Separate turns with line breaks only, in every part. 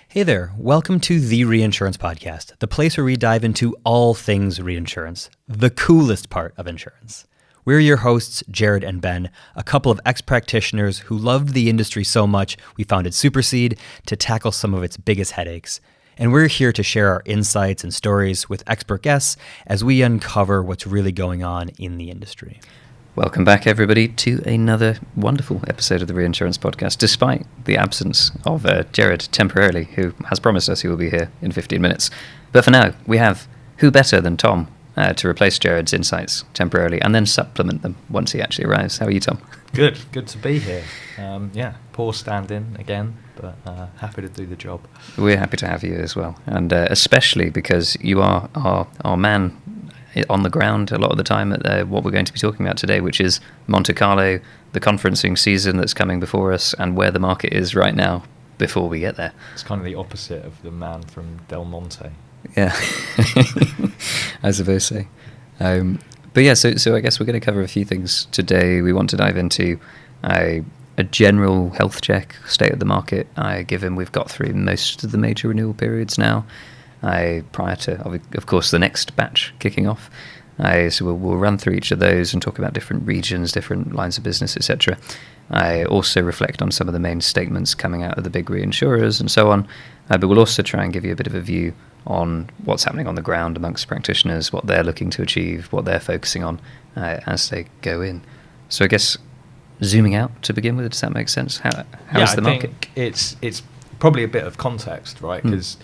Hey there, welcome to the Reinsurance Podcast, the place where we dive into all things reinsurance, the coolest part of insurance. We're your hosts, Jared and Ben, a couple of ex-practitioners who loved the industry so much we founded Supercede to tackle some of its biggest headaches. And we're here to share our insights and stories with expert guests as we uncover what's really going on in the industry.
Welcome back, everybody, to another wonderful episode of the Reinsurance Podcast, despite the absence of Jared temporarily, who has promised us he will be here in 15 minutes. But for now, we have who better than Tom to replace Jared's insights temporarily and then supplement them once he actually arrives. How are you, Tom?
Good to be here. Poor stand-in again, but happy to do the job.
We're happy to have you as well, and especially because you are our man on the ground a lot of the time at what we're going to be talking about today, which is Monte Carlo, the conferencing season that's coming before us, and where the market is right now before we get there.
It's kind of the opposite of the man from Del Monte.
Yeah, I suppose so. But yeah, so I guess we're going to cover a few things today. We want to dive into a general health check, state of the market, given we've got through most of the major renewal periods now. Prior to, of course, the next batch kicking off. So we'll run through each of those and talk about different regions, different lines of business, etc. I also reflect on some of the main statements coming out of the big reinsurers and so on. But we'll also try and give you a bit of a view on what's happening on the ground amongst practitioners, what they're looking to achieve, what they're focusing on as they go in. So I guess zooming out to begin with, does that make sense? How's the market?
I think it's probably a bit of context, right? Because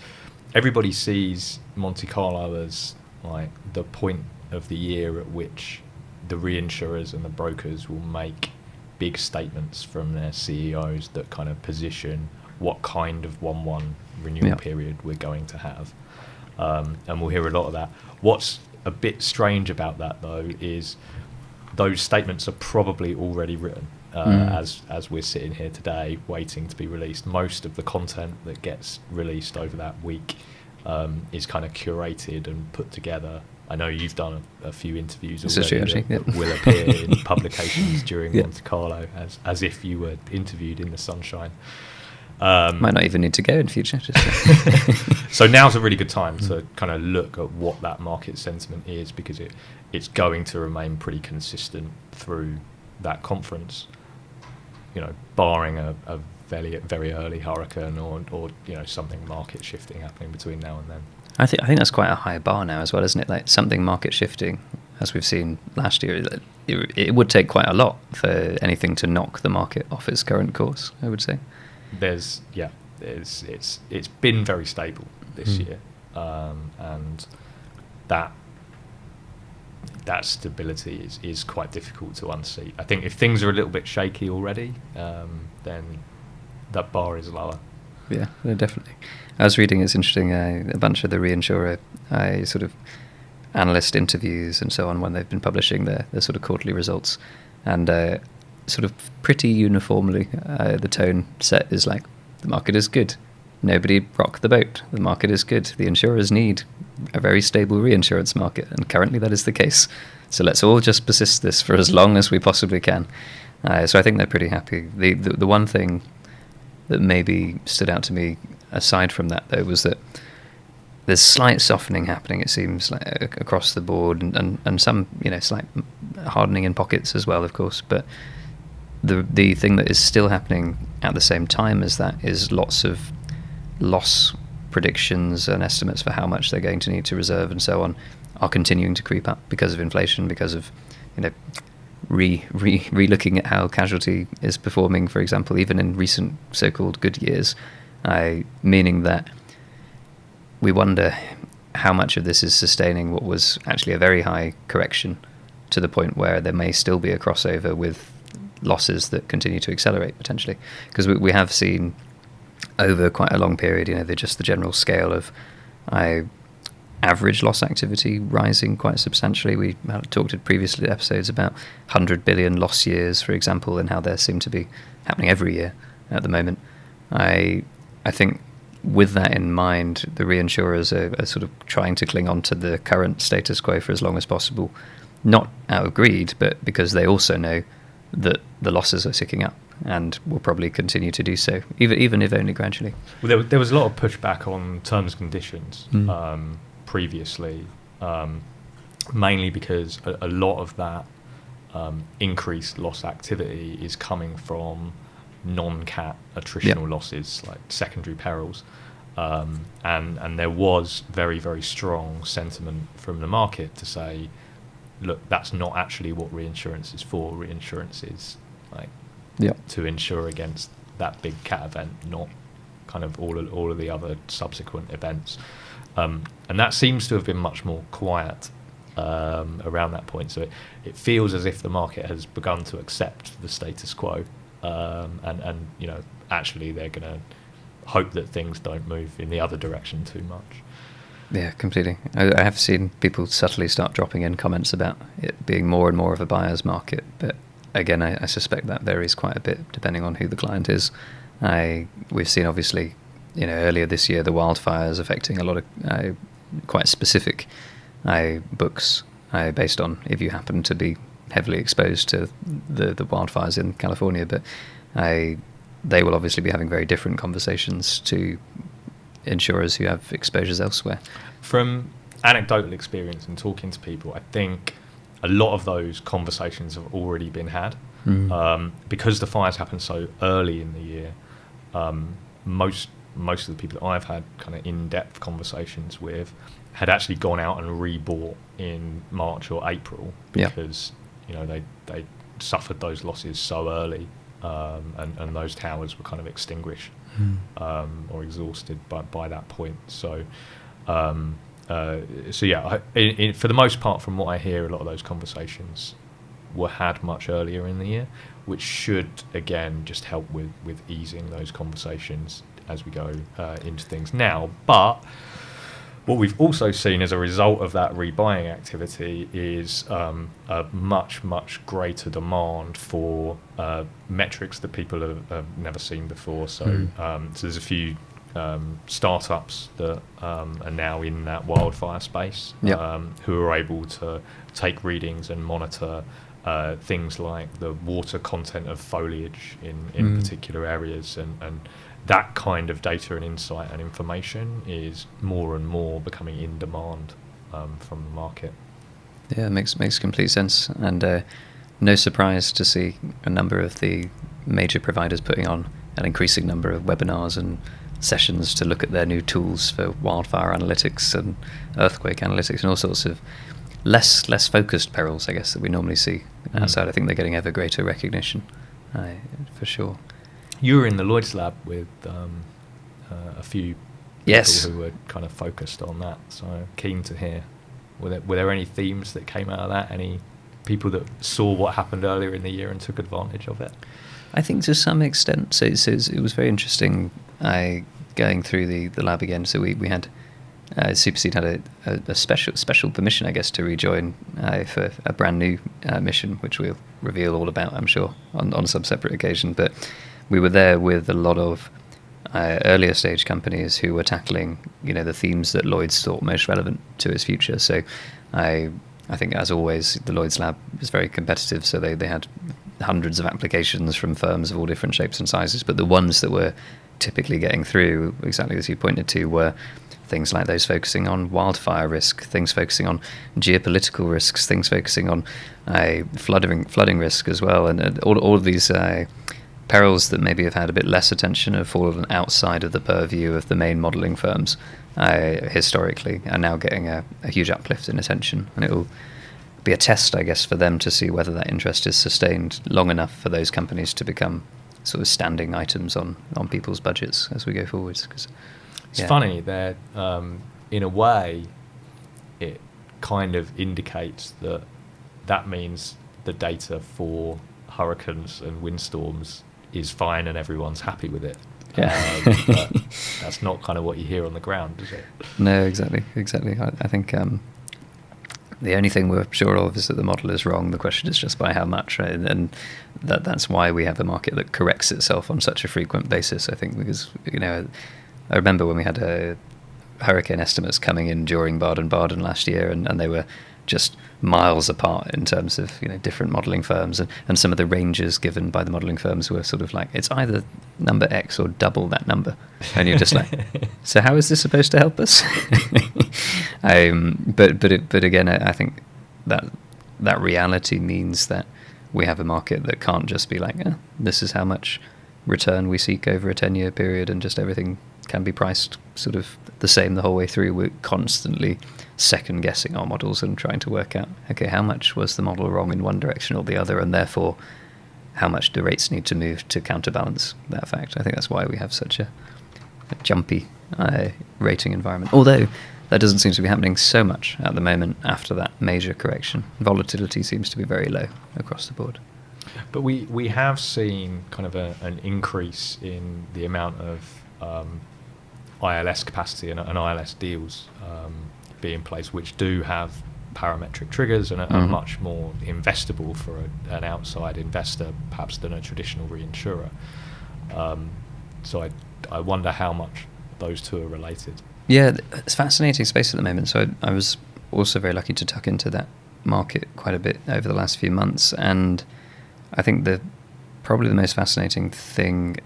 everybody sees Monte Carlo as like the point of the year at which the reinsurers and the brokers will make big statements from their CEOs that kind of position what kind of 1/1 renewal period we're going to have. And we'll hear a lot of that. What's a bit strange about that, though, is those statements are probably already written as we're sitting here today waiting to be released. Most of the content that gets released over that week is kind of curated and put together. I know you've done a few interviews already that will appear in publications during Monte Carlo as if you were interviewed in the sunshine.
Might not even need to go in future.
So now's a really good time to kind of look at what that market sentiment is, because it's going to remain pretty consistent through that conference, barring a very, very early hurricane or something market shifting happening between now and then.
I think that's quite a high bar now as well, isn't it? Like something market shifting, as we've seen last year, it would take quite a lot for anything to knock the market off its current course, I would say.
It's been very stable this year, and that stability is quite difficult to unseat. I think if things are a little bit shaky already, then that bar is lower.
Yeah, no, definitely. I was reading, it's interesting, a bunch of the reinsurer sort of analyst interviews and so on when they've been publishing their sort of quarterly results, and sort of pretty uniformly the tone set is like, the market is good, nobody rock the boat, the market is good, the insurers need a very stable reinsurance market, and currently that is the case, so let's all just persist this for as long as we possibly can. So I think they're pretty happy. The one thing that maybe stood out to me aside from that, though, was that there's slight softening happening, it seems, like across the board, and some slight hardening in pockets as well, of course, but the thing that is still happening at the same time as that is lots of loss predictions and estimates for how much they're going to need to reserve and so on are continuing to creep up because of inflation, because of re-looking at how casualty is performing, for example, even in recent so-called good years, meaning that we wonder how much of this is sustaining what was actually a very high correction to the point where there may still be a crossover with losses that continue to accelerate potentially, because we have seen over quite a long period the general scale of average loss activity rising quite substantially. We talked in previous episodes about 100 billion loss years, for example, and how they seem to be happening every year at the moment. I think with that in mind, the reinsurers are sort of trying to cling on to the current status quo for as long as possible, not out of greed, but because they also know that the losses are ticking up and will probably continue to do so, even if only gradually.
Well, there was a lot of pushback on terms and conditions previously, mainly because a lot of that increased loss activity is coming from non-cat attritional losses, like secondary perils. And there was very, very strong sentiment from the market to say, look, that's not actually what reinsurance is for. Reinsurance is like to insure against that big cat event, not kind of all of the other subsequent events. And that seems to have been much more quiet around that point. So it feels as if the market has begun to accept the status quo, and you know, actually they're going to hope that things don't move in the other direction too much.
Yeah, completely. I have seen people subtly start dropping in comments about it being more and more of a buyer's market, but again, I suspect that varies quite a bit depending on who the client is. We've seen, obviously, you know, earlier this year the wildfires affecting a lot of quite specific books based on if you happen to be heavily exposed to the wildfires in California, but they will obviously be having very different conversations to insurers who have exposures elsewhere.
From anecdotal experience and talking to people, I think a lot of those conversations have already been had. Because the fires happened so early in the year. Most of the people that I've had kind of in-depth conversations with had actually gone out and rebought in March or April because you know they suffered those losses so early, and those towers were kind of extinguished or exhausted by that point. So yeah, for the most part, from what I hear, a lot of those conversations were had much earlier in the year, which should again just help with easing those conversations as we go into things now. But what we've also seen as a result of that rebuying activity is a much greater demand for metrics that people have never seen before. So there's a few startups that are now in that wildfire space who are able to take readings and monitor things like the water content of foliage in particular areas, and that kind of data and insight and information is more and more becoming in demand from the market.
Yeah, it makes complete sense, and no surprise to see a number of the major providers putting on an increasing number of webinars and sessions to look at their new tools for wildfire analytics and earthquake analytics and all sorts of less focused perils, I guess, that we normally see outside. I think they're getting ever greater recognition, for sure.
You were in the Lloyd's lab with a few people who were kind of focused on that, so keen to hear. Were there any themes that came out of that? Any people that saw what happened earlier in the year and took advantage of it?
I think to some extent. So it was very interesting going through the lab again. So we had Supercede had a special permission, I guess, to rejoin for a brand new mission, which we'll reveal all about, I'm sure, on some separate occasion. But we were there with a lot of earlier stage companies who were tackling, you know, the themes that Lloyd's thought most relevant to its future. So I think, as always, the Lloyd's lab was very competitive. So they had hundreds of applications from firms of all different shapes and sizes. But the ones that were typically getting through, exactly as you pointed to, were things like those focusing on wildfire risk, things focusing on geopolitical risks, things focusing on flooding risk as well, and all of these perils that maybe have had a bit less attention, have fallen outside of the purview of the main modelling firms historically, are now getting a huge uplift in attention, and it will be a test, I guess, for them to see whether that interest is sustained long enough for those companies to become sort of standing items on people's budgets as we go forwards.
It's funny that, in a way, it kind of indicates that means the data for hurricanes and windstorms is fine and everyone's happy with it. But that's not kind of what you hear on the ground, is it?
No, exactly. I think the only thing we're sure of is that the model is wrong. The question is just by how much, right? And that's why we have a market that corrects itself on such a frequent basis, I think, because, you know, I remember when we had hurricane estimates coming in during Baden-Baden last year, and they were just miles apart in terms of different modelling firms, and some of the ranges given by the modelling firms were sort of like, it's either number X or double that number, and you're just like, so how is this supposed to help us? But again, I think that reality means that we have a market that can't just be like, this is how much return we seek over a 10-year period, and just everything can be priced sort of the same the whole way through. We're constantly second guessing our models and trying to work out, okay, how much was the model wrong in one direction or the other, and therefore how much do rates need to move to counterbalance that fact. I think that's why we have such a jumpy rating environment, although that doesn't seem to be happening so much at the moment after that major correction. Volatility seems to be very low across the board.
But we have seen kind of an increase in the amount of ILS capacity and ILS deals be in place, which do have parametric triggers and are much more investable for an outside investor, perhaps, than a traditional reinsurer. So I wonder how much those two are related.
Yeah, it's a fascinating space at the moment. So I was also very lucky to tuck into that market quite a bit over the last few months, and I think probably the most fascinating thing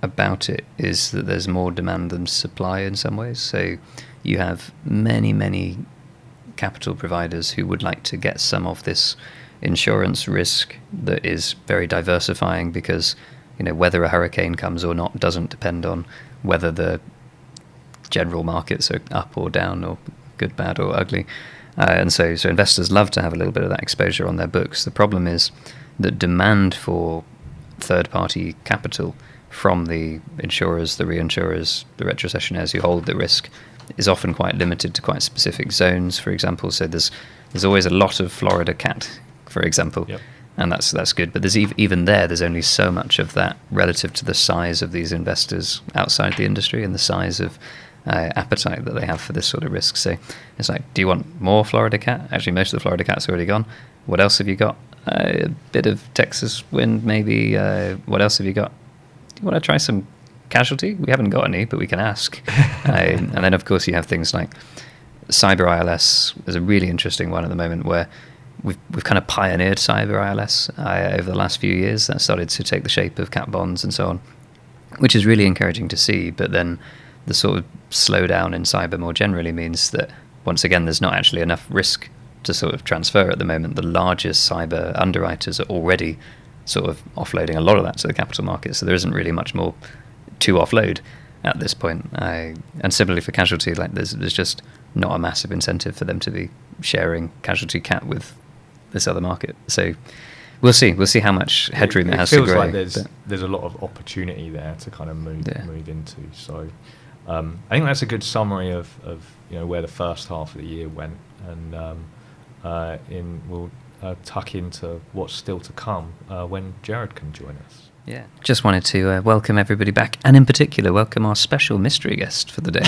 about it is that there's more demand than supply in some ways. So you have many capital providers who would like to get some of this insurance risk that is very diversifying, because whether a hurricane comes or not doesn't depend on whether the general markets are up or down or good, bad or ugly. And so investors love to have a little bit of that exposure on their books. The problem is that demand for third-party capital from the insurers, the reinsurers, the retrocessionaires who hold the risk is often quite limited to quite specific zones, for example. So there's always a lot of Florida cat, for example,
yep.
And that's good. But there's even there's only so much of that relative to the size of these investors outside the industry and the size of appetite that they have for this sort of risk. So it's like, do you want more Florida cat? Actually, most of the Florida cat's already gone. What else have you got? A bit of Texas wind, maybe. What else have you got? Do you want to try some casualty? We haven't got any, but we can ask. And then, of course, you have things like cyber ILS. There's a really interesting one at the moment where we've kind of pioneered cyber ILS over the last few years. That started to take the shape of cat bonds and so on, which is really encouraging to see. But then the sort of slowdown in cyber more generally means that, once again, there's not actually enough risk to sort of transfer at the moment. The largest cyber underwriters are already sort of offloading a lot of that to the capital market, so there isn't really much more to offload at this point. And similarly for casualty, like there's just not a massive incentive for them to be sharing casualty cat with this other market. So we'll see how much headroom it has to grow.
It feels like there's a lot of opportunity there to kind of move into. So I think that's a good summary of where the first half of the year went, and we'll tuck into what's still to come when Jared can join us.
Yeah, just wanted to welcome everybody back, and in particular welcome our special mystery guest for the day.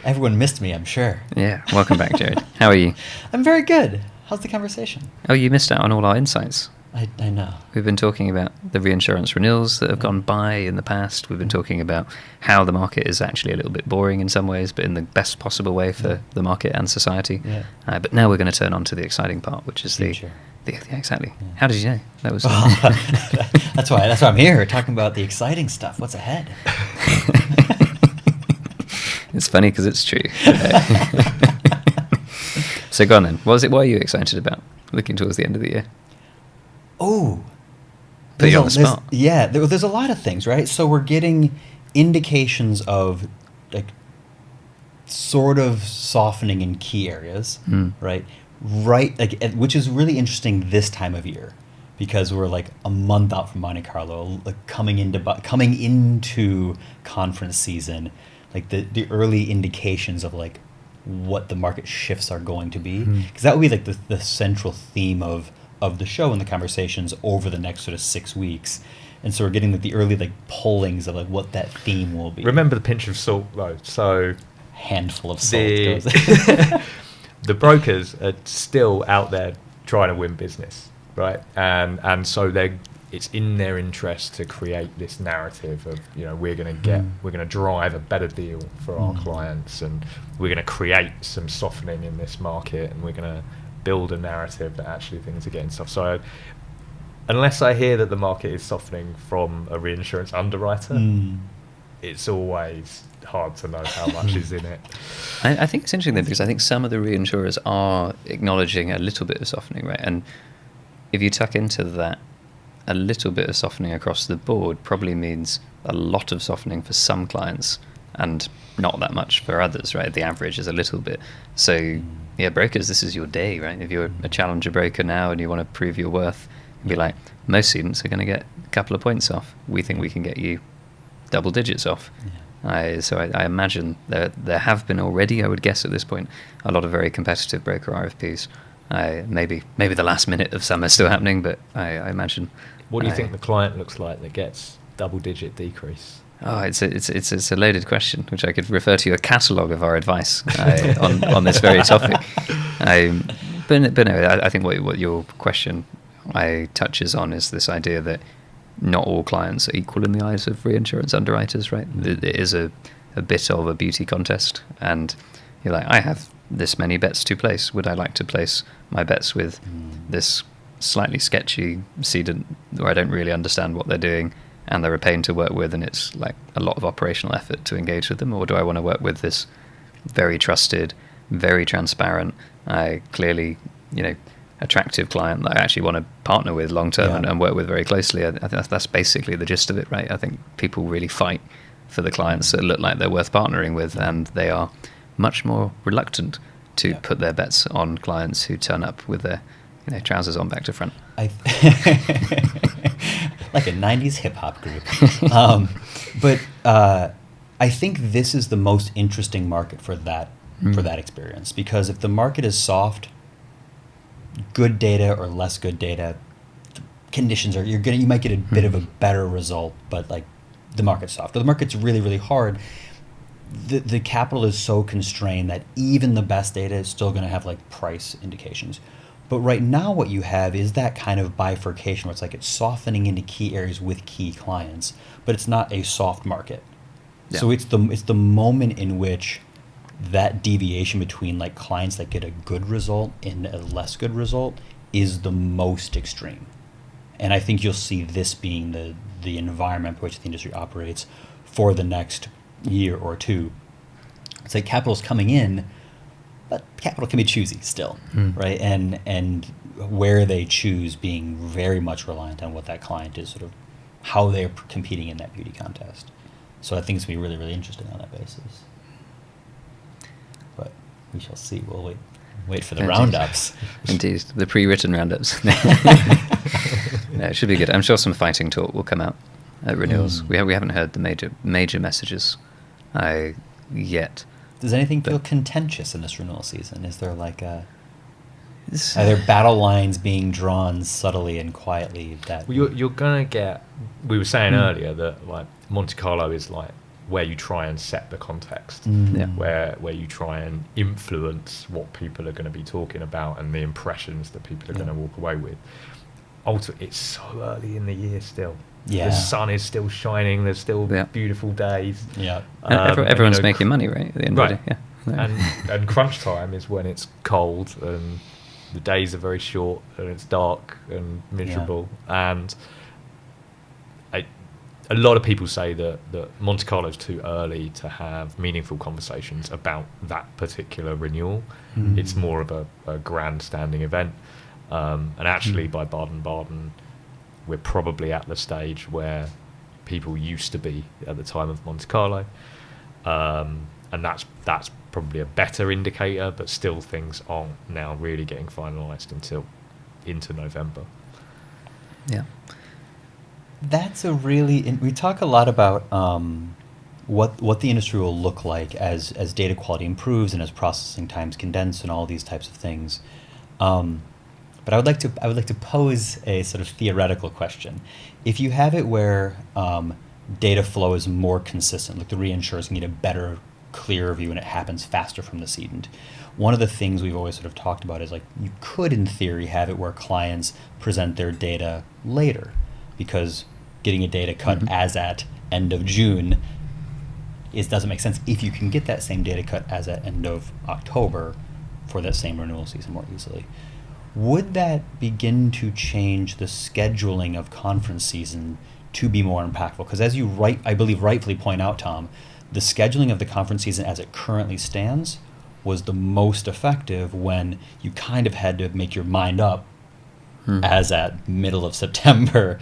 Everyone missed me, I'm sure.
Yeah, welcome back, Jared. How are you?
I'm very good. How's the conversation?
Oh, you missed out on all our insights.
I know.
We've been talking about the reinsurance renewals that have gone by in the past. We've been talking about how the market is actually a little bit boring in some ways, but in the best possible way for the market and society. Yeah. But now we're going to turn on to the exciting part, which is the exactly. Yeah. How did you know? That was
that's why I'm here, talking about the exciting stuff. What's ahead?
It's funny because it's true. So go on then. What are you excited about looking towards the end of the year?
Oh,
put you on the spot.
Yeah, there's a lot of things, right? So we're getting indications of like sort of softening in key areas, right? Right, like, which is really interesting this time of year, because we're like a month out from Monte Carlo, like coming into conference season, like the early indications of like what the market shifts are going to be, because that would be like the central theme of the show and the conversations over the next sort of 6 weeks. And so we're getting like the early like pullings of like what that theme will be.
Remember the pinch of salt though. So
handful of salt.
The brokers are still out there trying to win business, right? And so it's in their interest to create this narrative of we're going to drive a better deal for our clients, and we're going to create some softening in this market, and we're going to build a narrative that actually things are getting soft. So unless I hear that the market is softening from a reinsurance underwriter, it's always hard to know how much is in it.
I think it's interesting though, because I think some of the reinsurers are acknowledging a little bit of softening, right? And if you tuck into that, a little bit of softening across the board probably means a lot of softening for some clients and not that much for others, right? The average is a little bit. So yeah, brokers, this is your day, right? If you're a challenger broker now and you want to prove your worth, be like, most students are going to get a couple of points off. We think we can get you double digits off. So I imagine there have been already, I would guess at this point, a lot of very competitive broker RFPs. Maybe the last minute of some are still happening, but I imagine.
What do you think the client looks like that gets double-digit decrease?
Oh, it's a loaded question, which I could refer to a catalogue of our advice on this very topic. But no, I think what your question touches on is this idea that not all clients are equal in the eyes of reinsurance underwriters, right? It is a bit of a beauty contest, and you're like, I have this many bets to place. Would I like to place my bets with this slightly sketchy cedant where I don't really understand what they're doing and they're a pain to work with and it's like a lot of operational effort to engage with them? Or do I want to work with this very trusted, very transparent, clearly, attractive client that I actually want to partner with long term and work with very closely? I think that's basically the gist of it, right? I think people really fight for the clients that look like they're worth partnering with, and they are much more reluctant to put their bets on clients who turn up with their trousers on back to front.
Like a 90s hip-hop group. But I think this is the most interesting market for that experience, because if the market is soft, good data or less good data, conditions are you might get a bit of a better result, but like the market's soft. Or the market's really, really hard. The capital is so constrained that even the best data is still going to have like price indications. But right now what you have is that kind of bifurcation where it's like it's softening into key areas with key clients, but it's not a soft market. Yeah. So it's the moment in which that deviation between like clients that get a good result and a less good result is the most extreme. And I think you'll see this being the environment in which the industry operates for the next year or two. It's like capital's coming in, but capital can be choosy still, right? And where they choose being very much reliant on what that client is, sort of how they're competing in that beauty contest. So I think it's going to be really, really interesting on that basis. But we shall see. We'll wait for the roundups.
Indeed, the pre-written roundups. No, it should be good. I'm sure some fighting talk will come out at renewals. We haven't heard the major messages yet.
Does anything feel contentious in this renewal season? Is there like are there battle lines being drawn subtly and quietly? That
you're gonna get. We were saying earlier that like Monte Carlo is like where you try and set the context, where you try and influence what people are going to be talking about and the impressions that people are going to walk away with. Ultimately, it's so early in the year still. The sun is still shining. There's still beautiful days. Yeah,
everyone's making money, right? At the end of the day.
And crunch time is when it's cold and the days are very short and it's dark and miserable. And a lot of people say that Monte Carlo is too early to have meaningful conversations about that particular renewal. It's more of a grandstanding event. And actually, by Baden-Baden, we're probably at the stage where people used to be at the time of Monte Carlo. And that's probably a better indicator, but still things aren't now really getting finalised until into November.
Yeah.
That's we talk a lot about what the industry will look like as data quality improves and as processing times condense and all these types of things. But I would like to pose a sort of theoretical question. If you have it where data flow is more consistent, like the reinsurers can get a better, clearer view and it happens faster from the cedant. One of the things we've always sort of talked about is like you could in theory have it where clients present their data later, because getting a data cut as at end of June doesn't make sense if you can get that same data cut as at end of October for that same renewal season more easily. Would that begin to change the scheduling of conference season to be more impactful? Because as you I believe rightfully point out, Tom, the scheduling of the conference season as it currently stands was the most effective when you kind of had to make your mind up as at middle of September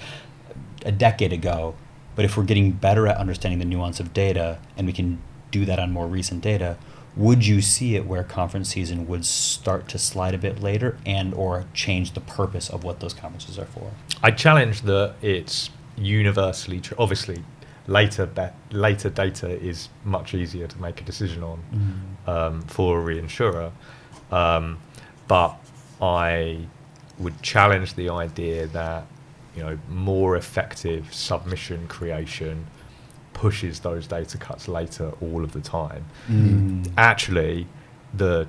a decade ago. But if we're getting better at understanding the nuance of data, and we can do that on more recent data, would you see it where conference season would start to slide a bit later and or change the purpose of what those conferences are for?
I challenge that it's universally true. Obviously, later data is much easier to make a decision on for a reinsurer. But I would challenge the idea that more effective submission creation pushes those data cuts later all of the time. Actually, the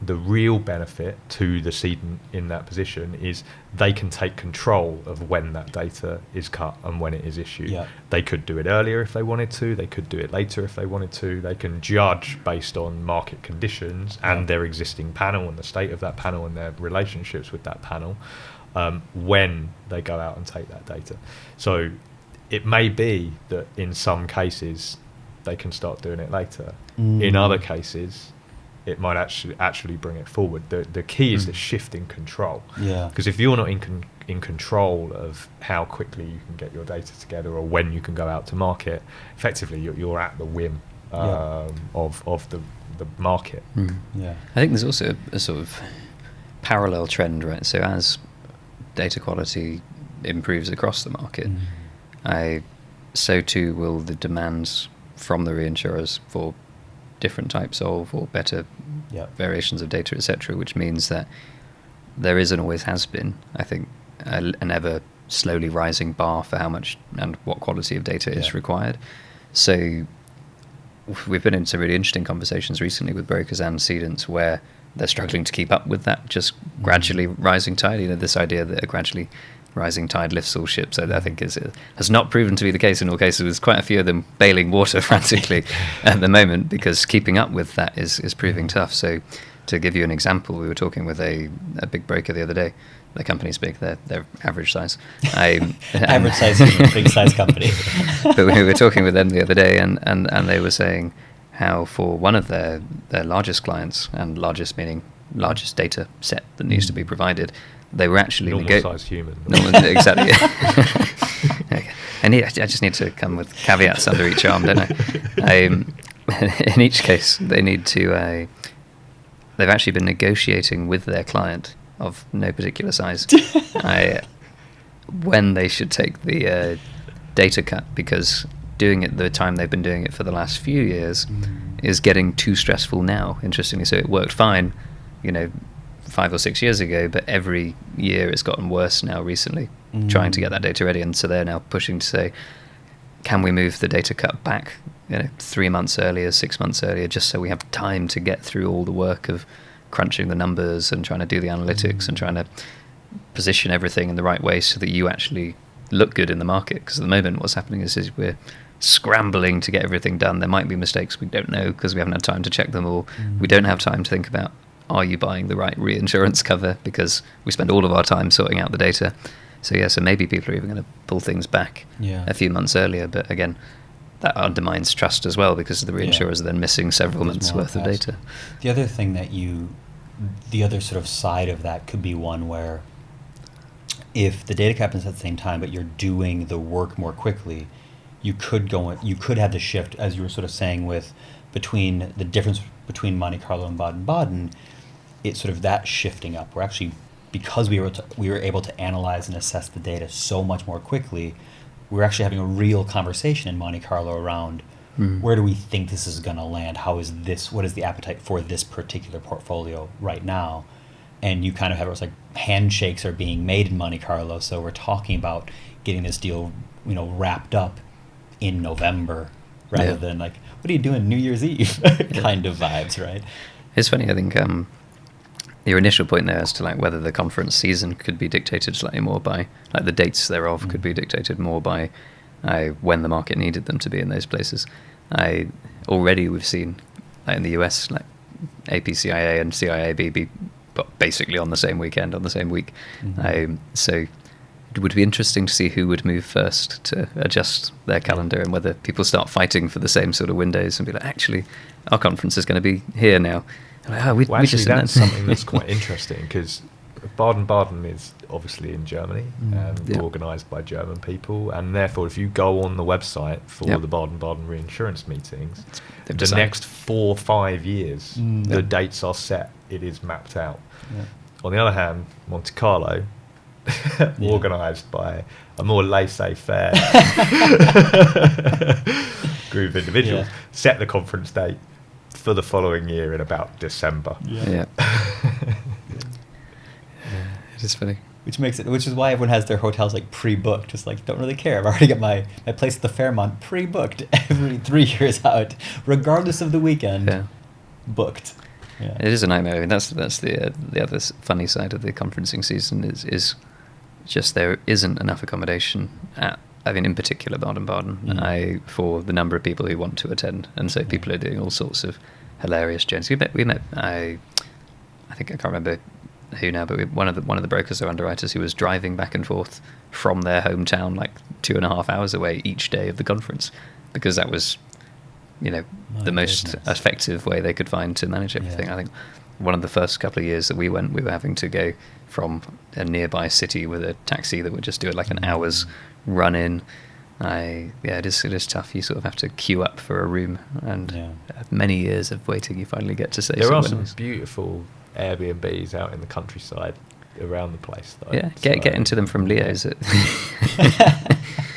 real benefit to the cedent in that position is they can take control of when that data is cut and when it is issued.
Yeah.
They could do it earlier if they wanted to. They could do it later if they wanted to. They can judge based on market conditions and their existing panel and the state of that panel and their relationships with that panel when they go out and take that data. So it may be that in some cases they can start doing it later. In other cases, it might actually bring it forward. The key is the shift in control.
Yeah.
Because if you're not in control of how quickly you can get your data together or when you can go out to market, effectively you're at the whim of the market.
Yeah.
I think there's also a sort of parallel trend, right? So as data quality improves across the market, so too will the demands from the reinsurers for different types of or better variations of data, etc., which means that there is and always has been, I think, an ever slowly rising bar for how much and what quality of data is required. So we've been in some really interesting conversations recently with brokers and cedents where they're struggling to keep up with that just gradually rising tide. This idea that a gradually rising tide lifts all ships, I think has not proven to be the case in all cases. There's quite a few of them bailing water frantically at the moment because keeping up with that is proving tough. So to give you an example, we were talking with a big broker the other day. The company's big, they're average size.
Average size is a big size company.
But we were talking with them the other day and they were saying how for one of their largest clients, and largest meaning largest data set that needs to be provided, they were actually
normal-sized human.
Exactly. Okay. I just need to come with caveats under each arm, don't I? In each case, they need to. They've actually been negotiating with their client of no particular size when they should take the data cut, because doing it the time they've been doing it for the last few years is getting too stressful now. Interestingly, so it worked fine, 5 or 6 years ago, but every year it's gotten worse now recently, trying to get that data ready. And so they're now pushing to say, can we move the data cut back 3 months earlier, 6 months earlier, just so we have time to get through all the work of crunching the numbers and trying to do the analytics and trying to position everything in the right way so that you actually look good in the market. Because at the moment what's happening is we're scrambling to get everything done. There might be mistakes we don't know because we haven't had time to check them all. We don't have time to think about, are you buying the right reinsurance cover, because we spend all of our time sorting out the data. So maybe people are even going to pull things back a few months earlier, but again, that undermines trust as well, because the reinsurers are then missing several months worth of data.
The other thing the other sort of side of that could be one where if the data happens at the same time, but you're doing the work more quickly, you could have the shift, as you were sort of saying, between the difference between Monte Carlo and Baden-Baden. It's sort of that shifting up. We're actually, because we were able to analyze and assess the data so much more quickly, we're actually having a real conversation in Monte Carlo around where do we think this is going to land? What is the appetite for this particular portfolio right now? And you kind of have it was like handshakes are being made in Monte Carlo, so we're talking about getting this deal, wrapped up in November rather than like, what are you doing New Year's Eve kind of vibes, right?
It's funny, I think your initial point there as to like whether the conference season could be dictated slightly more by like the dates thereof could be dictated more by when the market needed them to be in those places. Already we've seen in the US like APCIA and CIAB be basically on the same weekend, on the same week.
Mm-hmm.
So it would be interesting to see who would move first to adjust their calendar, and whether people start fighting for the same sort of windows and be like, actually, our conference is going to be here now. Like,
Actually, that's something that's quite interesting, because Baden-Baden is obviously in Germany and organised by German people, and therefore if you go on the website for the Baden-Baden reinsurance meetings, the next 4 or 5 years, the dates are set, it is mapped out. On the other hand, Monte Carlo, organised by a more laissez-faire group of individuals, set the conference date for the following year in about December.
It is funny.
Which is why everyone has their hotels like pre-booked. Just like, don't really care. I've already got my place at the Fairmont pre-booked every 3 years out, regardless of the weekend. Booked. Yeah.
It is a nightmare. I mean, that's the other funny side of the conferencing season is just there isn't enough accommodation at, I mean, in particular Baden-Baden, for the number of people who want to attend, and so people are doing all sorts of hilarious journeys. We met. I think I can't remember who now, but one of the brokers or underwriters who was driving back and forth from their hometown like 2.5 hours away each day of the conference, because that was, the most effective way they could find to manage everything. I think one of the first couple of years that we went, we were having to go from a nearby city with a taxi that would just do it like an hour's run in. It is tough. You sort of have to queue up for a room, and many years of waiting, you finally get to say.
There are some beautiful Airbnbs out in the countryside around the place, though.
Yeah, get into them from Leo's.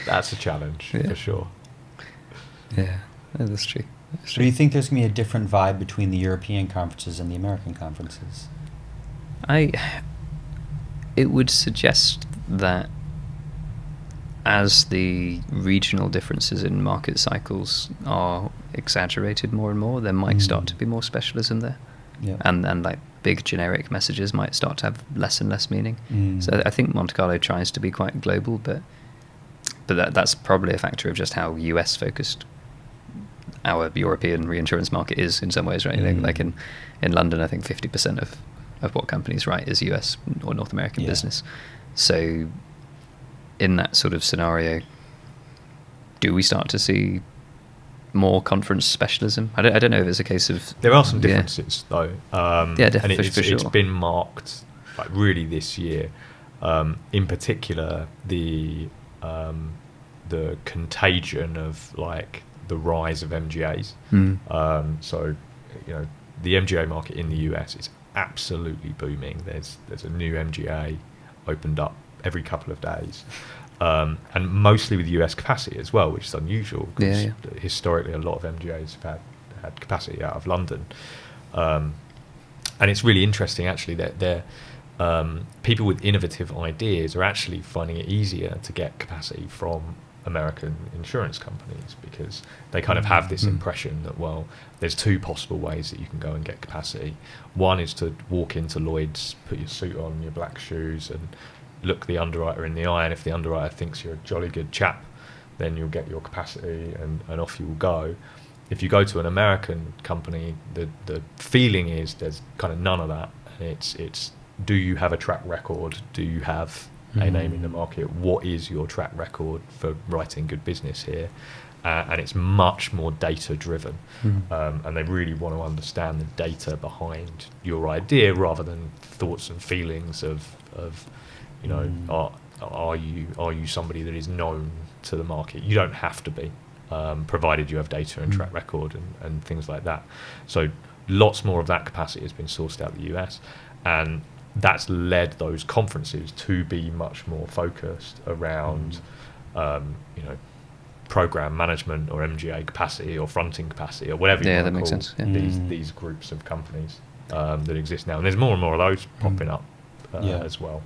That's a challenge for sure.
Yeah, that's true.
Do you think there's going to be a different vibe between the European conferences and the American conferences?
It would suggest that as the regional differences in market cycles are exaggerated more and more, there might start to be more specialism there. Yeah. And like big generic messages might start to have less and less meaning. So I think Monte Carlo tries to be quite global, but that's probably a factor of just how US focused our European reinsurance market is in some ways, right? Like in London, I think 50% of what companies write is US or North American business. So in that sort of scenario, do we start to see more conference specialism? I don't know if it's a case of...
There are some differences, though.
Definitely,
and
for sure.
It's been marked, like, really this year. In particular, the contagion of, like, the rise of MGAs. So, the MGA market in the US is absolutely booming. There's a new MGA opened up every couple of days. And mostly with US capacity as well, which is unusual, because historically a lot of MGAs have had capacity out of London. And it's really interesting, actually, that people with innovative ideas are actually finding it easier to get capacity from American insurance companies, because they kind of have this impression that, well, there's 2 possible ways that you can go and get capacity. One is to walk into Lloyd's, put your suit on, your black shoes, and look the underwriter in the eye, and if the underwriter thinks you're a jolly good chap, then you'll get your capacity and off you will go. If you go to an American company, the feeling is there's kind of none of that. And it's do you have a track record? Do you have a name in the market? What is your track record for writing good business here? And it's much more data driven, and they really want to understand the data behind your idea rather than thoughts and feelings of are you somebody that is known to the market? You don't have to be, provided you have data and track record and things like that. So lots more of that capacity has been sourced out of the US, and that's led those conferences to be much more focused around program management or MGA capacity or fronting capacity or whatever you want to call these groups of companies that exist now. And there's more and more of those popping up as well.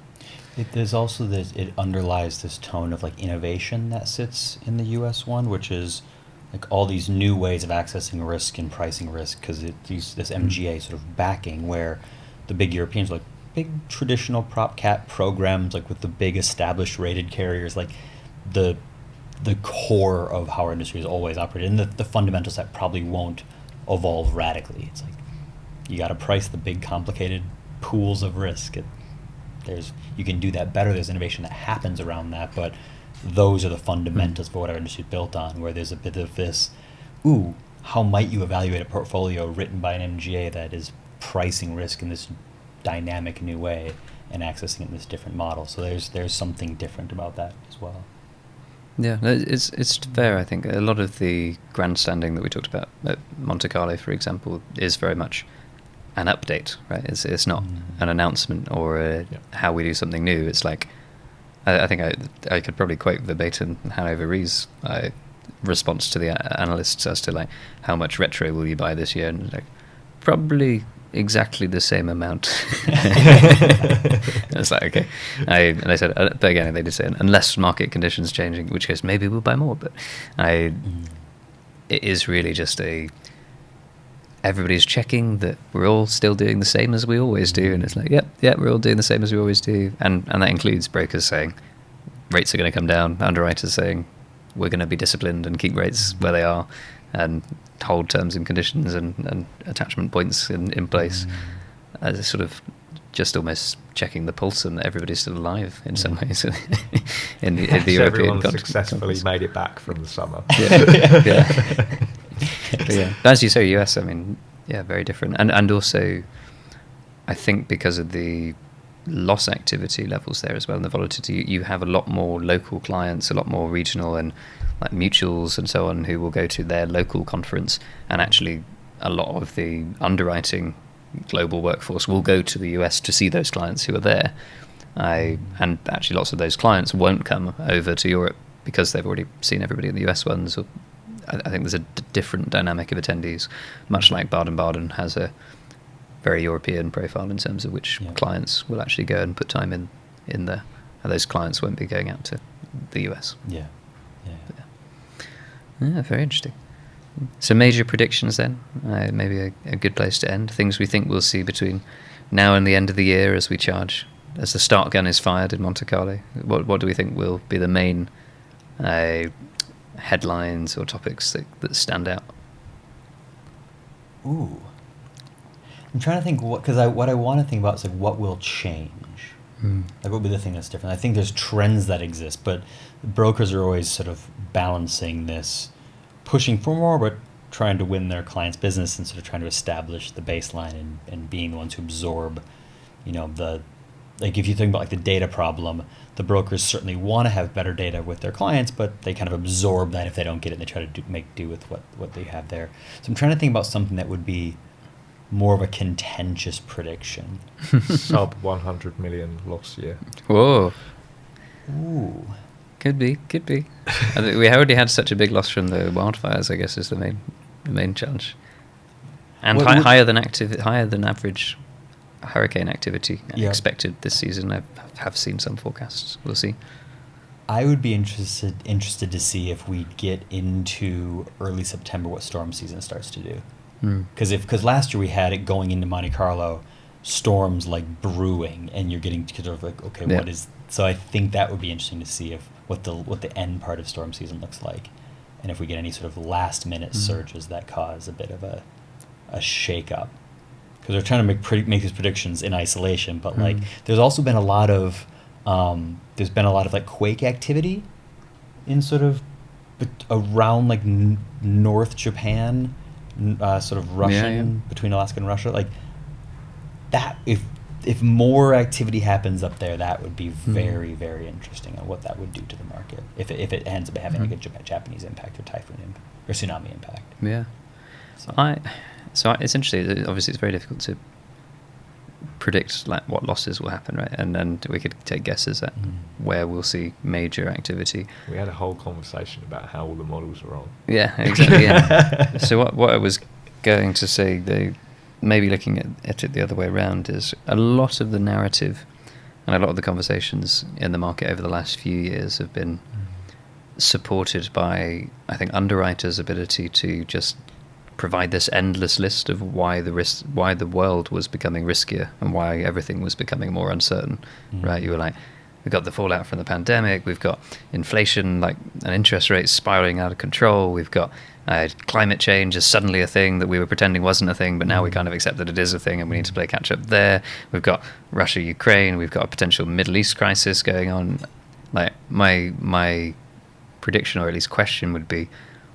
There's also this, it underlies this tone of like innovation that sits in the US one, which is like all these new ways of accessing risk and pricing risk, because this MGA sort of backing, where the big Europeans like big traditional prop cat programs, like with the big established rated carriers, like the core of how our industry has always operated, and the fundamentals that probably won't evolve radically. It's like you got to price the big complicated pools of risk. You can do that better. There's innovation that happens around that, but those are the fundamentals for whatever industry is built on, where there's a bit of this, how might you evaluate a portfolio written by an MGA that is pricing risk in this dynamic new way and accessing it in this different model? So there's something different about that as well.
Yeah, it's fair. I think a lot of the grandstanding that we talked about at Monte Carlo, for example, is very much an update, right? It's not an announcement or how we do something new. It's like, I think I could probably quote verbatim Hanover Re's response to the analysts as to like, how much retro will you buy this year? And like, probably exactly the same amount. It's like, okay. And they said, but again, they did say, unless market conditions changing, in which case maybe we'll buy more. But it is really just everybody's checking that we're all still doing the same as we always do. And it's like, yeah, we're all doing the same as we always do. And that includes brokers saying rates are going to come down, underwriters saying we're going to be disciplined and keep rates where they are, and hold terms and conditions and attachment points in place, as a sort of just almost checking the pulse and that everybody's still alive in some ways in the European context.
Successfully made it back from the summer.
Yeah. But as you say, US, I mean, very different. And also, I think because of the loss activity levels there as well, and the volatility, you have a lot more local clients, a lot more regional and like mutuals and so on, who will go to their local conference, and actually a lot of the underwriting global workforce will go to the US to see those clients who are there. And actually lots of those clients won't come over to Europe because they've already seen everybody in the US ones. Or I think there's a different dynamic of attendees, much like Baden-Baden has a very European profile in terms of which clients will actually go and put time in there, and those clients won't be going out to the US. Yeah, very interesting. So major predictions then, maybe a good place to end. Things we think we'll see between now and the end of the year as the start gun is fired in Monte Carlo. What do we think will be the main headlines or topics that stand out?
Ooh. I'm trying to think what I want to think about is like what will change. Like what will be the thing that's different? I think there's trends that exist, but brokers are always sort of balancing this, pushing for more, but trying to win their clients' business and sort of trying to establish the baseline and being the ones who absorb, like if you think about like the data problem, the brokers certainly want to have better data with their clients, but they kind of absorb that if they don't get it, and they try to make do with what they have there. So I'm trying to think about something that would be more of a contentious prediction.
Sub 100 million loss year.
Whoa.
Ooh.
Could be. I think we already had such a big loss from the wildfires, I guess, is the main challenge. And higher than average hurricane activity expected this season. I have seen some forecasts. We'll see.
I would be interested to see if we get into early September what storm season starts to do. Because last year we had it going into Monte Carlo, storms like brewing, and you're getting sort of like, okay, what is? So I think that would be interesting to see what the end part of storm season looks like, and if we get any sort of last minute surges that cause a bit of a shake up. Because they're trying to make these predictions in isolation, but like there's also been a lot of like quake activity in sort of around like North Japan. Sort of Russian, between Alaska and Russia, like that. If more activity happens up there, that would be very, very interesting on what that would do to the market if it ends up having like a Japanese impact or typhoon impact or tsunami impact. Yeah.
So it's interesting. Obviously, it's very difficult to predict like what losses will happen, right? And we could take guesses at where we'll see major activity.
We had a whole conversation about how all the models are wrong.
Yeah, exactly. Yeah. So what I was going to say, they maybe looking at it the other way around, is a lot of the narrative and a lot of the conversations in the market over the last few years have been supported by, I think, underwriters' ability to just provide this endless list of why the world was becoming riskier and why everything was becoming more uncertain. Right? You were like, we've got the fallout from the pandemic, we've got inflation, like, and interest rates spiraling out of control, we've got climate change is suddenly a thing that we were pretending wasn't a thing, but now we kind of accept that it is a thing, and we need to play catch up there. We've got Russia, Ukraine, we've got a potential Middle East crisis going on. Like, my prediction, or at least question, would be,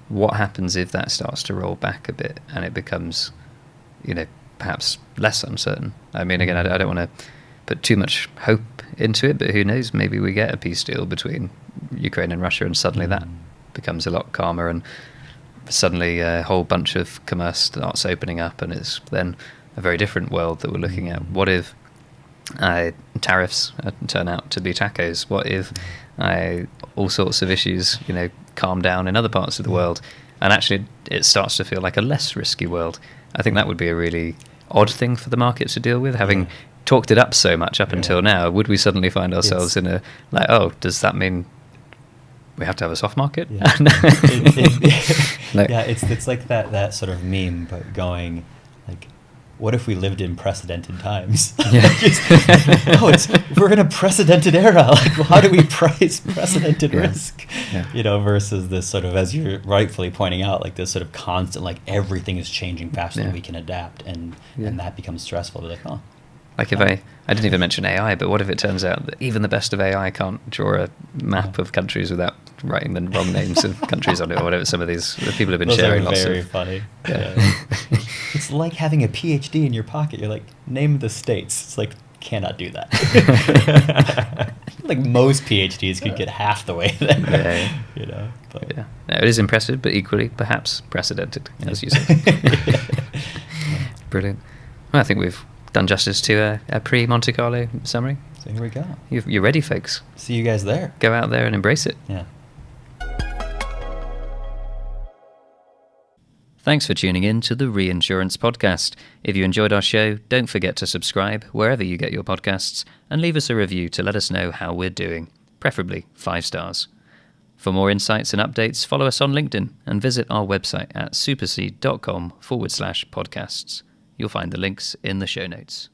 what happens if that starts to roll back a bit and it becomes, perhaps less uncertain? I mean, again, I don't want to put too much hope into it, but who knows? Maybe we get a peace deal between Ukraine and Russia, and suddenly that becomes a lot calmer, and suddenly a whole bunch of commerce starts opening up, and it's then a very different world that we're looking at. What if tariffs turn out to be tacos? What if all sorts of issues, calm down in other parts of the world, and actually it starts to feel like a less risky world? I think that would be a really odd thing for the market to deal with, having talked it up so much up until now. Would we suddenly find ourselves in a, like, oh, does that mean we have to have a soft market?
It's like that sort of meme, but going like, what if we lived in precedented times? We're in a precedented era. Like, well, how do we price precedented risk? Versus this sort of, as you're rightfully pointing out, like this sort of constant, like everything is changing faster than we can adapt, and that becomes stressful. They're like, oh.
Like, if I didn't even mention AI, but what if it turns out that even the best of AI can't draw a map of countries without writing the wrong names of countries on it, or whatever? Some of these people have been sharing lots of.
Very funny. It's like having a PhD in your pocket. You're like, name the states. It's like, cannot do that. Like, most PhDs could get half the way there. But.
No, it is impressive, but equally perhaps precedented, as you say. Brilliant. Well, I think we've done justice to a pre-Monte Carlo summary.
So here we go.
You're ready, folks.
See you guys there.
Go out there and embrace it.
Yeah.
Thanks for tuning in to the Reinsurance Podcast. If you enjoyed our show, don't forget to subscribe wherever you get your podcasts, and leave us a review to let us know how we're doing, preferably 5 stars. For more insights and updates, follow us on LinkedIn and visit our website at supercede.com/podcasts. You'll find the links in the show notes.